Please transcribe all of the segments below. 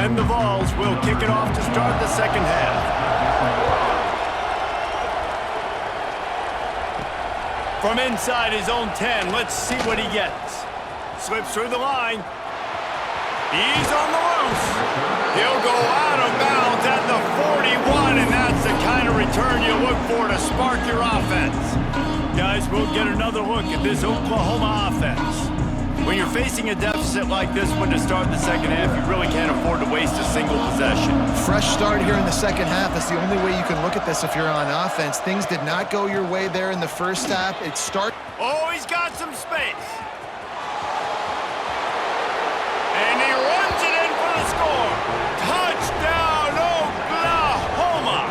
And the Vols will kick it off to start the second half. From inside his own 10, let's see what he gets. Slips through the line. He's on the loose. He'll go out of bounds at the 41, and that's the kind of return you look for to spark your offense. Guys, we'll get another look at this Oklahoma offense. When you're facing a deficit like this one to start the second half, you really can't afford to waste a single possession. Fresh start here in the second half. That's the only way you can look at this if you're on offense. Things did not go your way there in the first half. Oh, he's got some space. And he runs it in for the score. Touchdown, Oklahoma!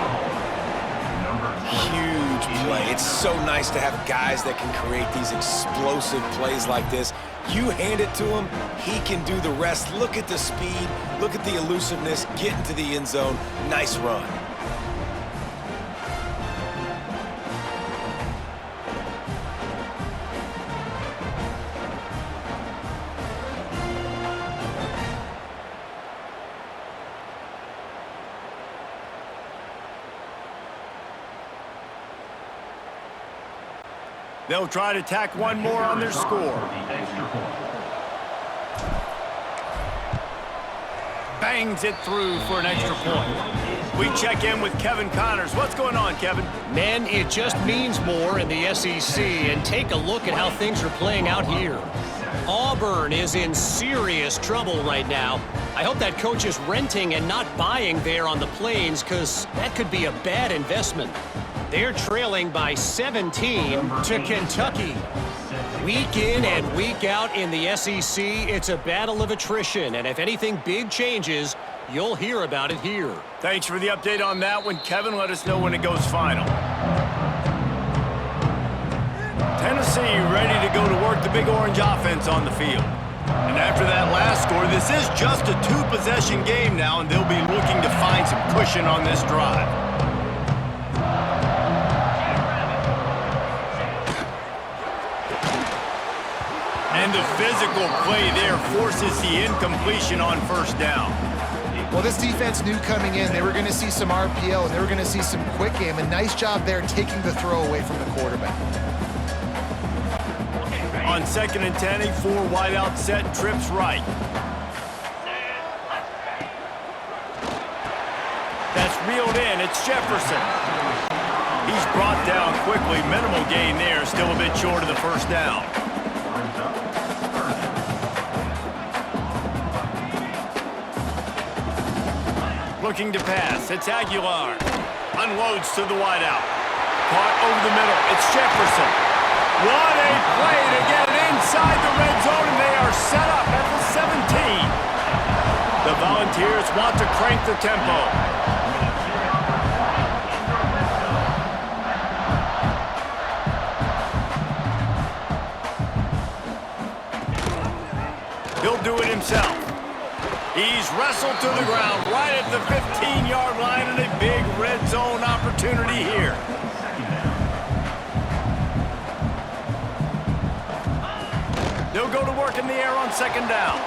Huge play. It's so nice to have guys that can create these explosive plays like this. You hand it to him, he can do the rest. Look at the speed, look at the elusiveness, get into the end zone. Nice run. They'll try to tack one more on their score. Bangs it through for an extra point. We check in with Kevin Connors. What's going on, Kevin? Man, it just means more in the SEC, and take a look at how things are playing out here. Auburn is in serious trouble right now. I hope that coach is renting and not buying there on the Plains, because that could be a bad investment. They're trailing by 17 to Kentucky. Week in and week out in the SEC, it's a battle of attrition, and if anything big changes, you'll hear about it here. Thanks for the update on that one, Kevin. Let us know when it goes final. Tennessee ready to go to work the Big Orange offense on the field. And after that last score, this is just a two-possession game now, and they'll be looking to find some cushion on this drive. And the physical play there forces the incompletion on first down. Well, this defense knew coming in they were going to see some RPO, and they were going to see some quick game. A nice job there taking the throw away from the quarterback. On 2nd and 10, a 4 wide out set, trips right. That's reeled in. It's Jefferson. He's brought down quickly. Minimal gain there. Still a bit short of the first down. Looking to pass. It's Aguilar. Unloads to the wideout. Caught over the middle. It's Jefferson. What a play to get it inside the red zone, and they are set up at the 17. The Volunteers want to crank the tempo. He'll do it himself. He's wrestled to the ground right at the 15-yard line, and a big red zone opportunity here. They'll go to work in the air on 2nd down.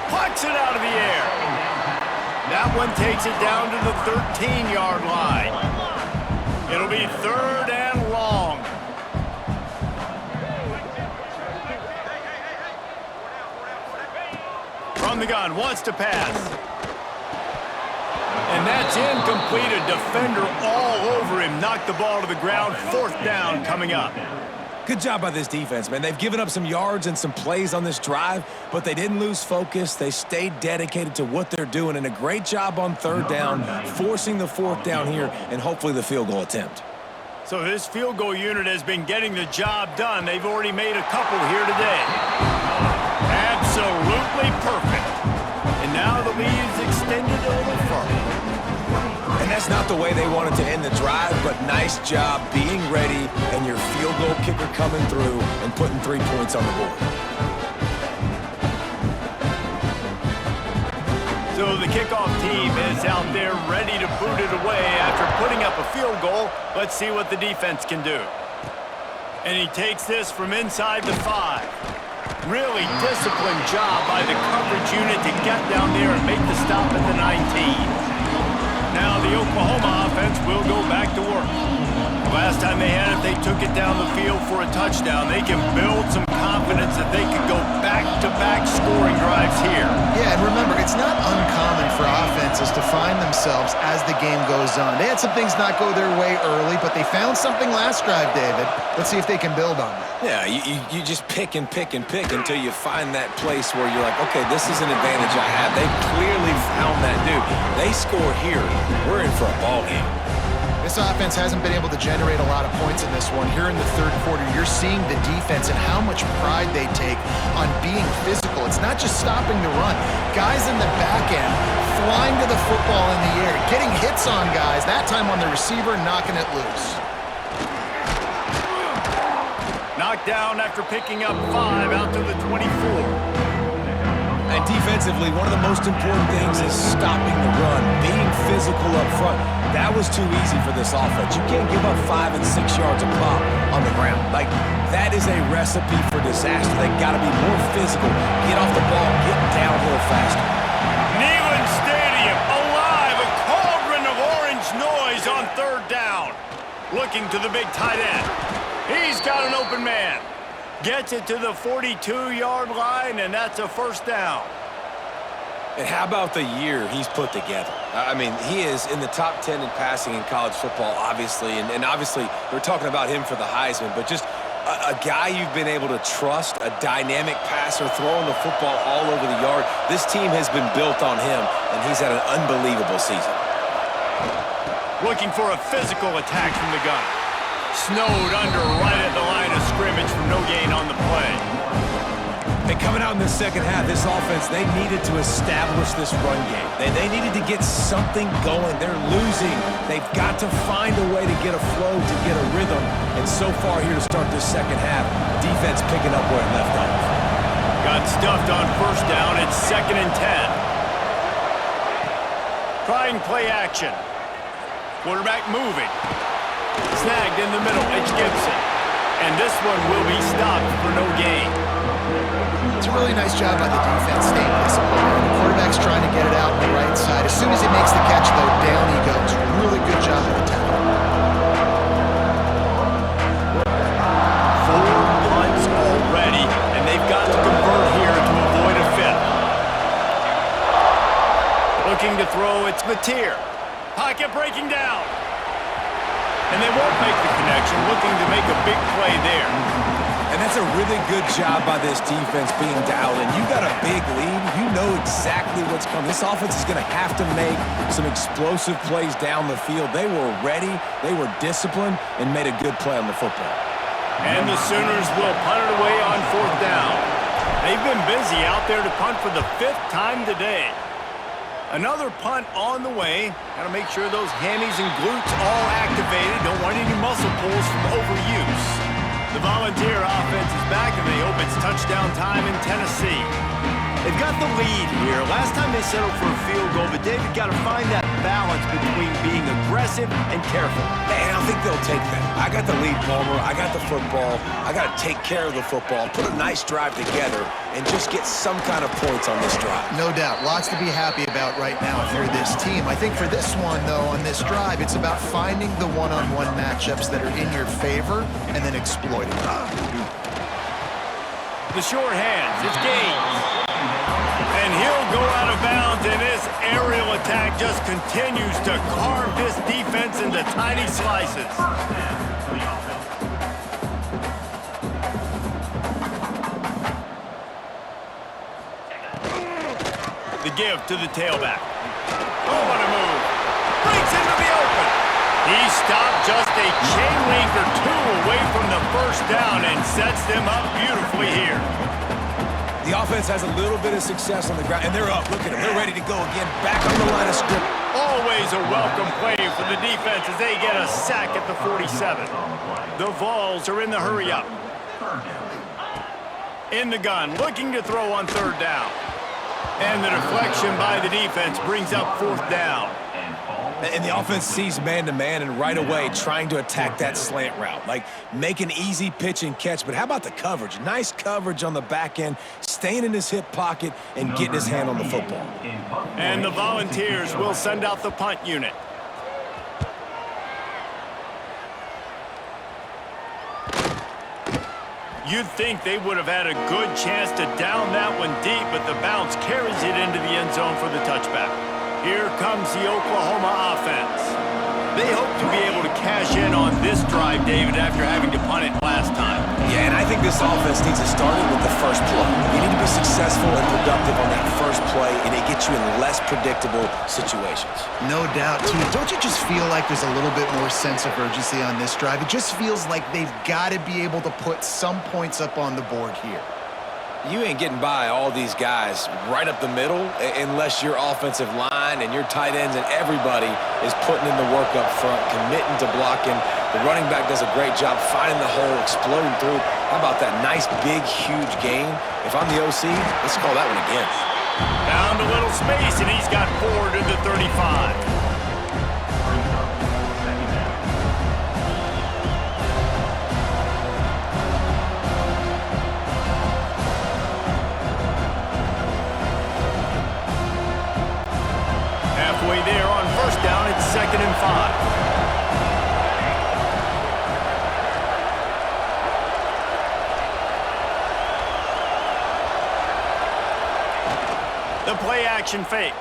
Plucks it out of the air. That one takes it down to the 13-yard line. It'll be 3rd and long. From the gun, wants to pass. And that's incomplete. A defender all over him. Knocked the ball to the ground. 4th down coming up. Good job by this defense, man. They've given up some yards and some plays on this drive, but they didn't lose focus. They stayed dedicated to what they're doing, and a great job on 3rd down, forcing the 4th down here, and hopefully the field goal attempt. So this field goal unit has been getting the job done. They've already made a couple here today. Absolutely perfect. And now the lead is extended a little further. And that's not the way they wanted to end the drive, but nice job being ready and your field goal kicker coming through and putting 3 points on the board. So the kickoff team is out there ready to boot it away after putting up a field goal. Let's see what the defense can do. And he takes this from inside the 5. Really disciplined job by the coverage unit to get down there and make the stop at the 19. Now the Oklahoma offense will go back to work. The last time they had it, they took it down the field for a touchdown. They can build some confidence that they can go back-to-back scoring drives here. Yeah, and remember, it's not uncommon for offenses to find themselves as the game goes on. They had some things not go their way early, but they found something last drive, David. Let's see if they can build on that. Yeah, you just pick and pick and pick until you find that place where you're like, okay, this is an advantage I have. They clearly found that dude. They score here. We're in for a ball game. This offense hasn't been able to generate a lot of points in this one. Here in the third quarter, you're seeing the defense and how much pride they take on being physical. It's not just stopping the run. Guys in the back end flying to the football in the air, getting hits on guys, that time on the receiver, knocking it loose. Knocked down after picking up 5 out to the 24. And defensively, one of the most important things is stopping the run, being physical up front. That was too easy for this offense. You can't give up 5 and 6 yards a pop on the ground. Like, that is a recipe for disaster. They got to be more physical, get off the ball, get downhill faster. Neyland Stadium alive, a cauldron of orange noise on third down. Looking to the big tight end. He's got an open man. Gets it to the 42-yard line, and that's a first down. And how about the year he's put together? I mean, he is in the top 10 in passing in college football, obviously. And obviously, we're talking about him for the Heisman. But just a guy you've been able to trust, a dynamic passer, throwing the football all over the yard. This team has been built on him, and he's had an unbelievable season. Looking for a physical attack from the gun. Snowed under right at the line of scrimmage for no gain on the play. And coming out in the second half, this offense, they needed to establish this run game. They needed to get something going. They're losing. They've got to find a way to get a flow, to get a rhythm. And so far here to start this second half, defense picking up where it left off. Got stuffed on first down. It's 2nd and 10. Trying play action. Quarterback moving. Snagged in the middle, it's Gibson. And this one will be stopped for no gain. It's a really nice job by the defense staying disciplined. The quarterback's trying to get it out on the right side. As soon as he makes the catch, though, down he goes. Really good job of the tackle. 4 punts already, and they've got to convert here to avoid a 5th. Looking to throw, it's Mateer. Pocket breaking down. And they won't make the connection, looking to make a big play there. And that's a really good job by this defense being dialed in. You got a big lead. You know exactly what's coming. This offense is going to have to make some explosive plays down the field. They were ready, they were disciplined, and made a good play on the football. And the Sooners will punt it away on 4th down. They've been busy out there to punt for the 5th time today. Another punt on the way. Got to make sure those hammies and glutes all activated. Don't want any muscle pulls from overuse. The Volunteer offense is back, and they hope it's touchdown time in Tennessee. They've got the lead here. Last time they settled for a field goal, but David got to find that balance between being aggressive and careful. And I think they'll take that. I got the lead, Palmer. I got the football. I got to take care of the football, put a nice drive together, and just get some kind of points on this drive. No doubt. Lots to be happy about right now if you're this team. I think for this one, though, on this drive, it's about finding the one-on-one matchups that are in your favor and then exploiting them. The short hands. It's Gaines. And he'll go out of bounds, and this aerial attack just continues to carve this defense into tiny slices. The give to the tailback. Oh, what a move. Breaks into the open. He stopped just a chain link or 2 away from the first down and sets them up beautifully here. The offense has a little bit of success on the ground, and they're up. Look at them. They're ready to go again. Back on the line of scrimmage. Always a welcome play for the defense as they get a sack at the 47. The Vols are in the hurry-up. In the gun, looking to throw on 3rd down. And the deflection by the defense brings up 4th down. And the offense sees man-to-man and right away trying to attack that slant route. Like, make an easy pitch and catch, but how about the coverage? Nice coverage on the back end, staying in his hip pocket and getting his hand on the football. And the Volunteers will send out the punt unit. You'd think they would have had a good chance to down that one deep, but the bounce carries it into the end zone for the touchback. Here comes the Oklahoma offense. They hope to be able to cash in on this drive, David, after having to punt it last time. Yeah, and I think this offense needs to start it with the first play. You need to be successful and productive on that first play, and it gets you in less predictable situations. No doubt, too. Don't you just feel like there's a little bit more sense of urgency on this drive? It just feels like they've got to be able to put some points up on the board here. You ain't getting by all these guys right up the middle unless your offensive line and your tight ends and everybody is putting in the work up front, committing to blocking. The running back does a great job finding the hole, exploding through. How about that nice, big, huge gain? If I'm the OC, let's call that one again. Found a little space, and he's got forward to the 35. Halfway there on first down, it's 2nd and 5. The play-action fake.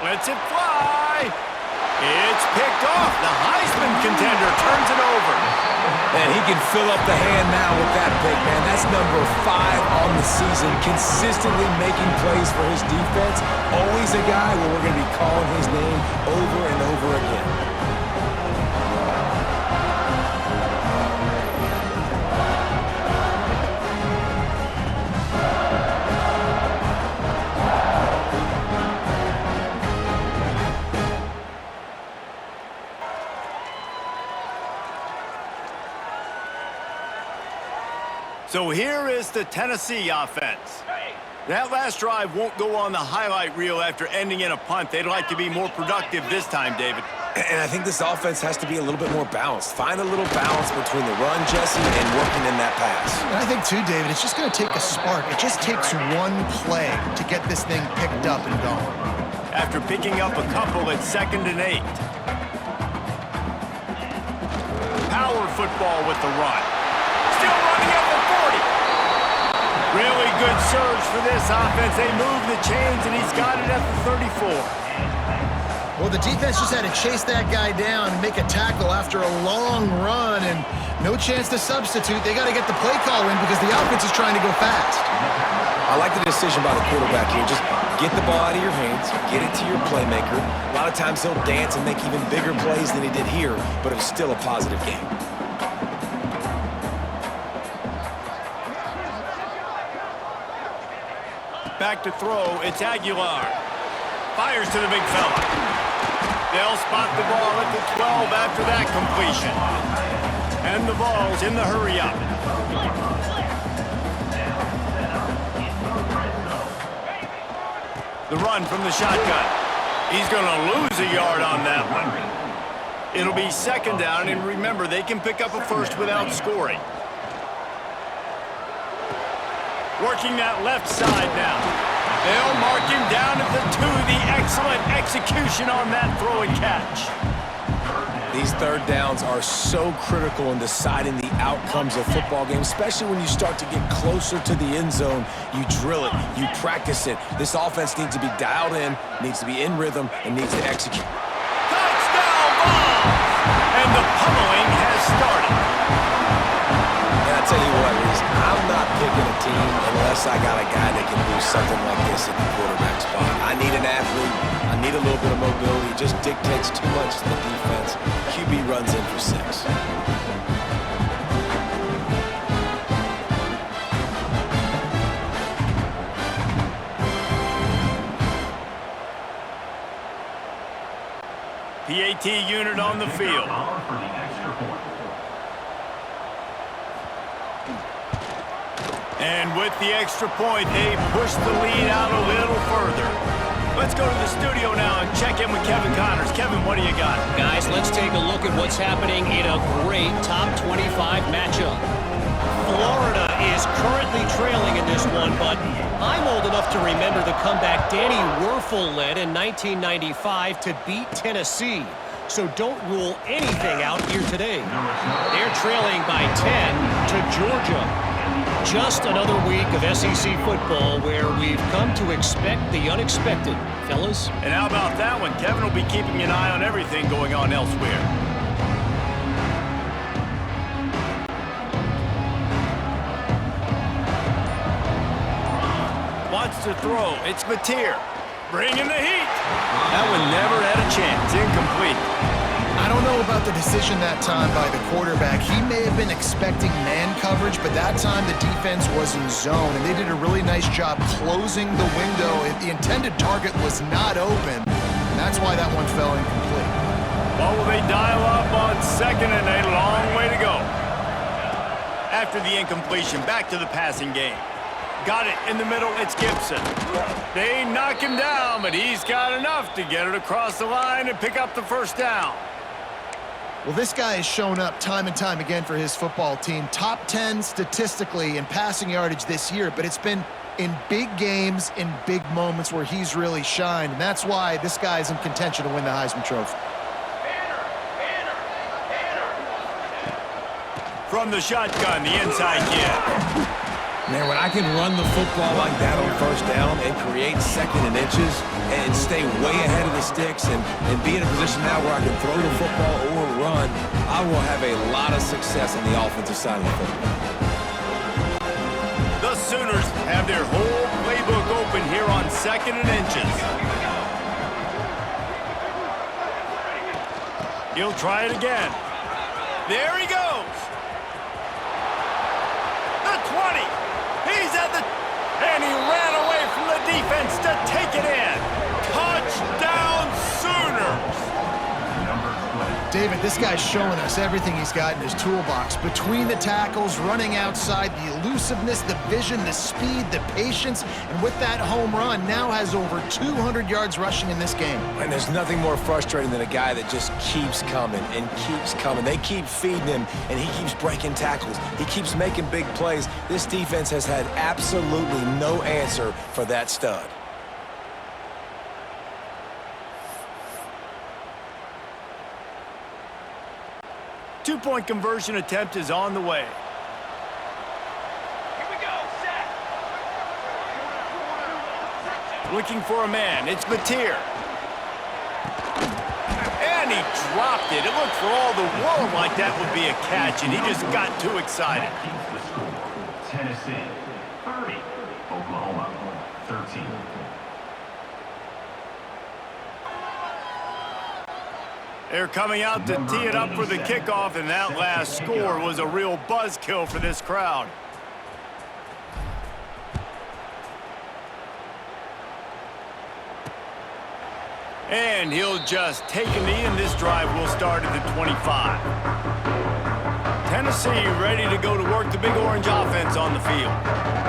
Lets it fly. It's picked off. The Heisman contender turns it over. And he can fill up the hand now with that pick, man. That's number 5 on the season, consistently making plays for his defense. Always a guy where we're going to be calling his name over and over again. So here is the Tennessee offense. That last drive won't go on the highlight reel after ending in a punt. They'd like to be more productive this time, David. And I think this offense has to be a little bit more balanced. Find a little balance between the run, Jesse, and working in that pass. And I think, too, David, it's just going to take a spark. It just takes one play to get this thing picked up and going. After picking up a couple at 2nd and 8. Power football with the run. Still running up the 40. Really good surge for this offense. They move the chains, and he's got it at the 34. Well, the defense just had to chase that guy down and make a tackle after a long run, and no chance to substitute. They got to get the play call in because the offense is trying to go fast. I like the decision by the quarterback here. Just get the ball out of your hands, get it to your playmaker. A lot of times he'll dance and make even bigger plays than he did here, but it was still a positive game. Back to throw, it's Aguilar. Fires to the big fella. They'll spot the ball at the 12 after that completion. And the ball's in the hurry up. The run from the shotgun. He's going to lose a yard on that one. It'll be 2nd down, and remember, they can pick up a first without scoring. Working that left side now. They'll mark him down at the 2. The excellent execution on that throw and catch. These third downs are so critical in deciding the outcomes of football games, especially when you start to get closer to the end zone. You drill it, you practice it. This offense needs to be dialed in, needs to be in rhythm, and needs to execute. Touchdown ball! And the pummeling has started. And I tell you what, Reese, I'm not picking a team unless I got a guy that can do something like this at the quarterback spot. I need an athlete. I need a little bit of mobility. It just dictates too much to the defense. QB runs in for 6. PAT unit on the field. And with the extra point, they push the lead out a little further. Let's go to the studio now and check in with Kevin, what do you got? Guys, let's take a look at what's happening in a great top 25 matchup. Florida is currently trailing in this one, but I'm old enough to remember the comeback Danny Wuerffel led in 1995 to beat Tennessee. So don't rule anything out here today. They're trailing by 10 to Georgia. Just another week of SEC football where we've come to expect the unexpected, fellas. And how about that one? Kevin will be keeping an eye on everything going on elsewhere. Wants to throw. It's Mateer. Bringing the heat. That one never had a chance. Incomplete. I don't know about the decision that time by the quarterback. He may have been expecting man coverage, but that time the defense was in zone, and they did a really nice job closing the window. If the intended target was not open, that's why that one fell incomplete. Well, will they dial up on second and a long way to go? After the incompletion, back to the passing game. Got it in the middle, it's Gibson. They knock him down, but he's got enough to get it across the line and pick up the first down. Well, this guy has shown up time and time again for his football team. Top 10 statistically in passing yardage this year, but it's been in big games, in big moments where he's really shined, and that's why this guy's in contention to win the Heisman Trophy. From the shotgun, the inside kid. Man, when I can run the football like that on first down and create second and inches and stay way ahead of the sticks and be in a position now where I can throw the football or run, I will have a lot of success on the offensive side of the football. The Sooners have their whole playbook open here on second and inches. He'll try it again. There he goes. The 20. He's at the... And he ran away from the defense to take it in. Touchdown, Sooners! David, this guy's showing us everything he's got in his toolbox. Between the tackles, running outside, the elusiveness, the vision, the speed, the patience, and with that home run, now has over 200 yards rushing in this game. And there's nothing more frustrating than a guy that just keeps coming and keeps coming. They keep feeding him, and he keeps breaking tackles. He keeps making big plays. This defense has had absolutely no answer for that stud. Two-point conversion attempt is on the way. Here we go, set. Looking for a man. It's Mateer. And he dropped it. It looked for all the world like that would be a catch, and he just got too excited. Tennessee 30, Oklahoma 13. They're coming out to tee it up for the kickoff, and that last score was a real buzzkill for this crowd. And he'll just take a knee, and this drive will start at the 25. Tennessee ready to go to work the Big Orange offense on the field.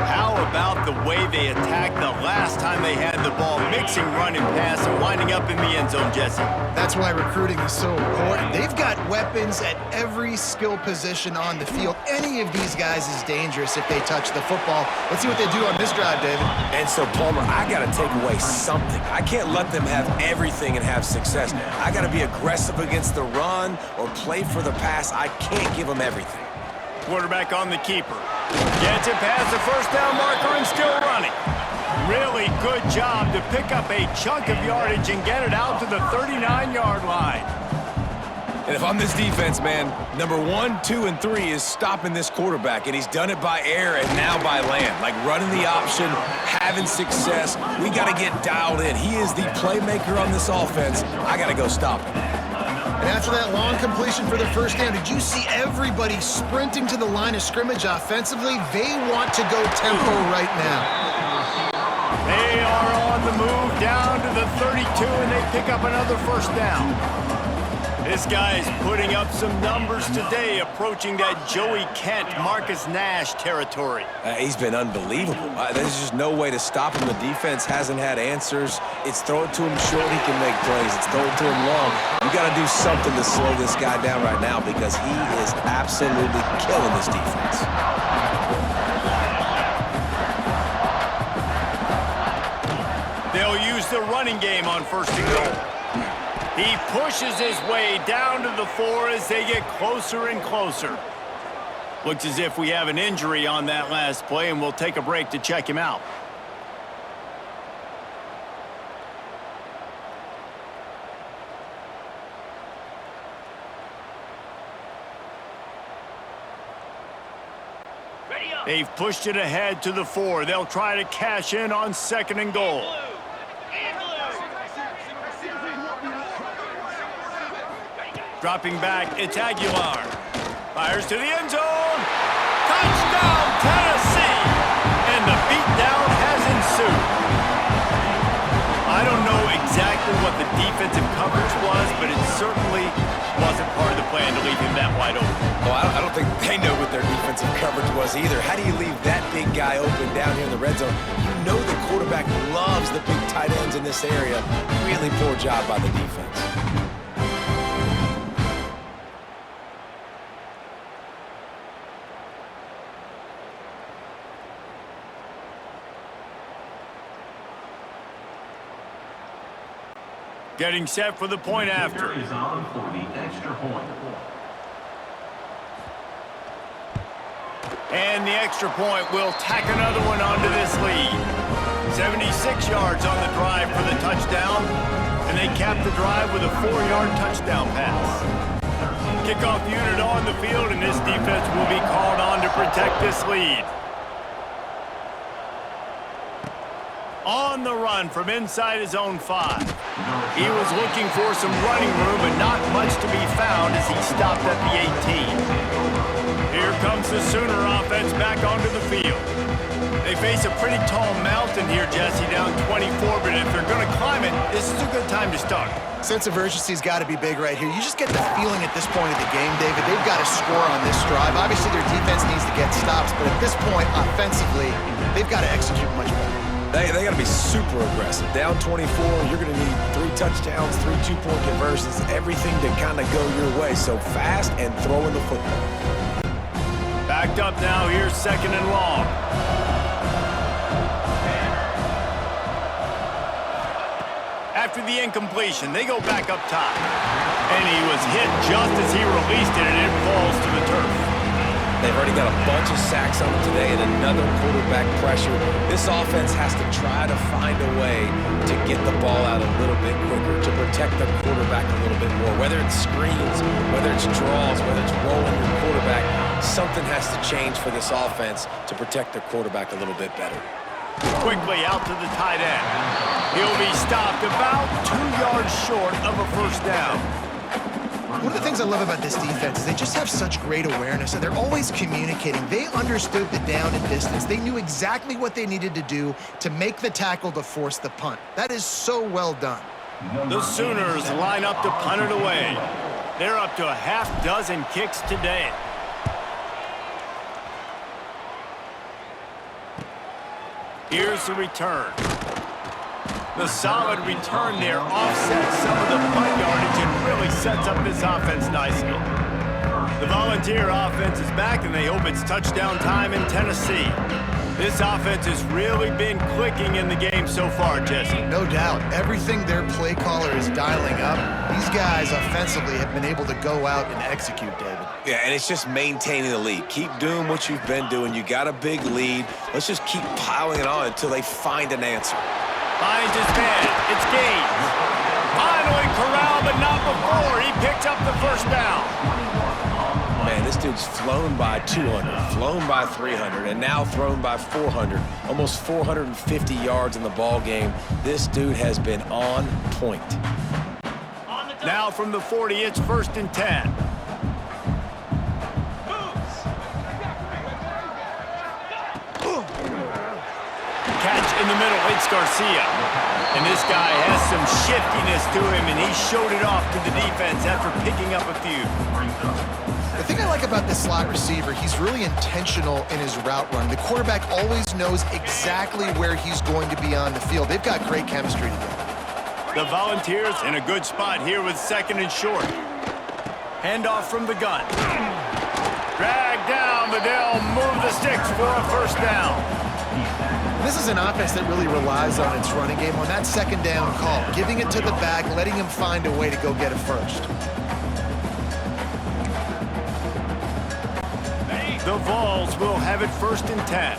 How about the way they attacked the last time they had the ball, mixing run and pass and winding up in the end zone, Jesse? That's why recruiting is so important. They've got weapons at every skill position on the field. Any of these guys is dangerous if they touch the football. Let's see what they do on this drive, David. And so, Palmer, I got to take away something. I can't let them have everything and have success. I got to be aggressive against the run or play for the pass. I can't give them everything. Quarterback on the keeper. Gets it past the first down marker and still running. Really good job to pick up a chunk of yardage and get it out to the 39-yard line. And if I'm this defense, man, number 1, 2, and 3 is stopping this quarterback, and he's done it by air and now by land. Like running the option, having success. We got to get dialed in. He is the playmaker on this offense. I got to go stop him. And after that long completion for the first down, did you see everybody sprinting to the line of scrimmage offensively? They want to go tempo right now. They are on the move down to the 32, and they pick up another first down. This guy is putting up some numbers today, approaching that Joey Kent, Marcus Nash territory. He's been unbelievable. There's just no way to stop him. The defense hasn't had answers. It's throw it to him short, he can make plays. It's throw it to him long. You got to do something to slow this guy down right now because he is absolutely killing this defense. They'll use the running game on first and goal. He pushes his way down to the 4 as they get closer and closer. Looks as if we have an injury on that last play, and we'll take a break to check him out. They've pushed it ahead to the 4. They'll try to cash in on second and goal. Dropping back, it's Aguilar. Fires to the end zone. Touchdown, Tennessee! And the beatdown has ensued. I don't know exactly what the defensive coverage was, but it certainly wasn't part of the plan to leave him that wide open. Well, I don't think they know what their defensive coverage was either. How do you leave that big guy open down here in the red zone? You know the quarterback loves the big tight ends in this area. Really poor job by the defense. Getting set for the point after. Is on for the extra point. And the extra point will tack another one onto this lead. 76 yards on the drive for the touchdown, and they cap the drive with a 4-yard touchdown pass. Kickoff unit on the field, and this defense will be called on to protect this lead. On the run from inside his own 5. He was looking for some running room, but not much to be found as he stopped at the 18. Here comes the Sooner offense back onto the field. They face a pretty tall mountain here, Jesse, down 24, but if they're going to climb it, this is a good time to start. Sense of urgency's got to be big right here. You just get the feeling at this point of the game, David, they've got to score on this drive. Obviously, their defense needs to get stops, but at this point, offensively, they've got to execute much better. They got to be super aggressive. Down 24, you're going to need 3 touchdowns, 3 two-point conversions, everything to kind of go your way. So fast and throwing the football. Backed up now, here's second and long. After the incompletion, they go back up top. And he was hit just as he released it, and it falls to the turf. They've already got a bunch of sacks on them today and another quarterback pressure. This offense has to try to find a way to get the ball out a little bit quicker, to protect the quarterback a little bit more. Whether it's screens, whether it's draws, whether it's rolling your quarterback, something has to change for this offense to protect their quarterback a little bit better. Quickly out to the tight end. He'll be stopped about 2 yards short of a first down. One of the things I love about this defense is they just have such great awareness, and they're always communicating. They understood the down and distance. They knew exactly what they needed to do to make the tackle to force the punt. That is so well done. The Sooners line up to punt it away. They're up to a half-dozen kicks today. Here's the return. The solid return there offsets some of the punt yardage and really sets up this offense nicely. The Volunteer offense is back, and they hope it's touchdown time in Tennessee. This offense has really been clicking in the game so far, Jesse. No doubt. Everything their play caller is dialing up, these guys offensively have been able to go out and execute, David. Yeah, and it's just maintaining the lead. Keep doing what you've been doing. You got a big lead. Let's just keep piling it on until they find an answer. Finds his man. It's Gaines. Finally corralled, but not before. He picks up the first down. Man, this dude's flown by 200, flown by 300, and now thrown by 400. Almost 450 yards in the ball game. This dude has been on point. Now from the 40, it's 1st and 10. catch in the middle. It's Garcia. And this guy has some shiftiness to him, and he showed it off to the defense after picking up a few. The thing I like about this slot receiver, he's really intentional in his route run. The quarterback always knows exactly where he's going to be on the field. They've got great chemistry together. The Volunteers in a good spot here with 2nd and short. Handoff from the gun. Drag down, but they'll move the sticks for a first down. This is an offense that really relies on its running game on that 2nd down call, giving it to the back, letting him find a way to go get it first. The Vols will have it 1st and 10.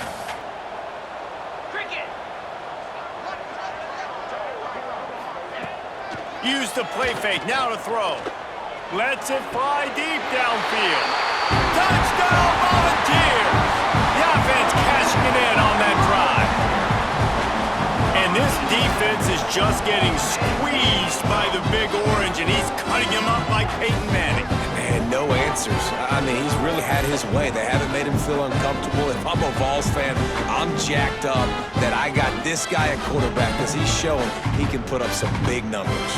Use the play fake, now to throw. Lets it fly deep downfield. Touchdown Volunteers! The offense cashing it in on that drive. And this defense is just getting squeezed by the Big Orange, and he's cutting him up like Peyton Manning. And no answers. I mean, he's really had his way. They haven't made him feel uncomfortable. If I'm a Vols fan, I'm jacked up that I got this guy at quarterback because he's showing he can put up some big numbers.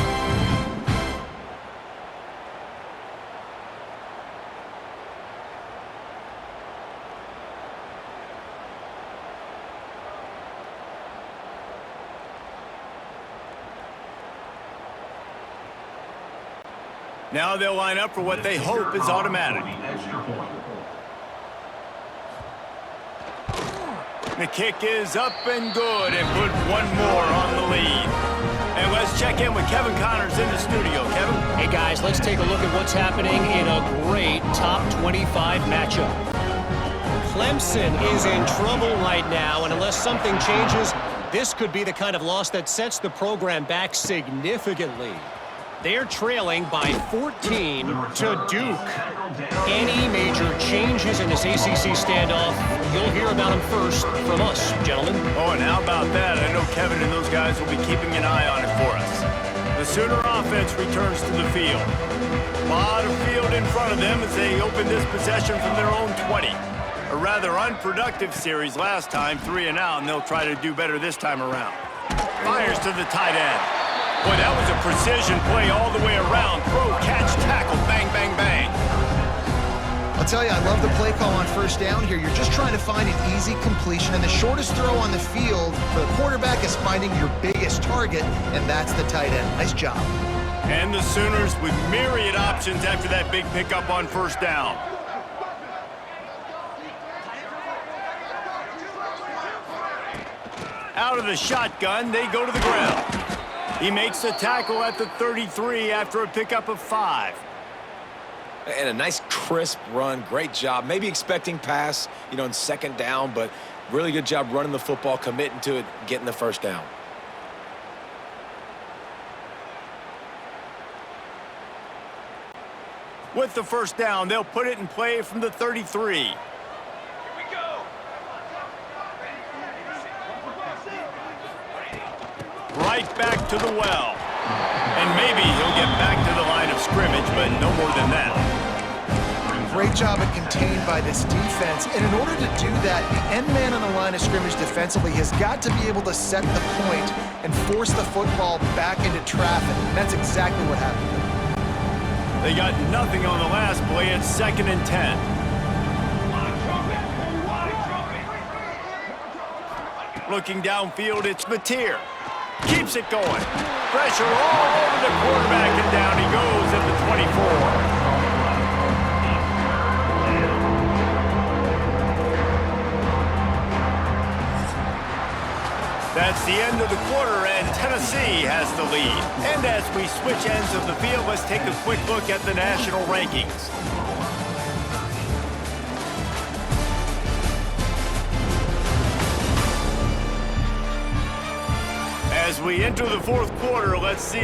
Now they'll line up for what they hope is automatic. Extra point. The kick is up and good, and put one more on the lead. And let's check in with Kevin Connors in the studio. Kevin? Hey, guys, let's take a look at what's happening in a great top 25 matchup. Clemson is in trouble right now, and unless something changes, this could be the kind of loss that sets the program back significantly. They're trailing by 14 to Duke. Any major changes in this ACC standoff, you'll hear about them first from us, gentlemen. Oh, and how about that? I know Kevin and those guys will be keeping an eye on it for us. The Sooner offense returns to the field. A lot of field in front of them as they open this possession from their own 20. A rather unproductive series last time, 3 and out, and they'll try to do better this time around. Fires to the tight end. Boy, that was a precision play all the way around. Throw, catch, tackle, bang, bang, bang. I'll tell you, I love the play call on 1st down here. You're just trying to find an easy completion, and the shortest throw on the field for the quarterback is finding your biggest target, and that's the tight end. Nice job. And the Sooners with myriad options after that big pickup on 1st down. Out of the shotgun, they go to the ground. He makes the tackle at the 33 after a pickup of 5. And a nice crisp run. Great job. Maybe expecting pass, in 2nd down, but really good job running the football, committing to it, getting the 1st down. With the 1st down, they'll put it in play from the 33. Right back to the well. And maybe he'll get back to the line of scrimmage, but no more than that. Great job at contained by this defense. And in order to do that, the end man on the line of scrimmage defensively has got to be able to set the point and force the football back into traffic. And that's exactly what happened. They got nothing on the last play. It's 2nd and 10. Looking downfield, it's Mateer. Keeps it going. Pressure all over the quarterback, and down he goes at the 24. That's the end of the quarter, and Tennessee has the lead. And as we switch ends of the field, let's take a quick look at the national rankings. As we enter the 4th quarter, let's see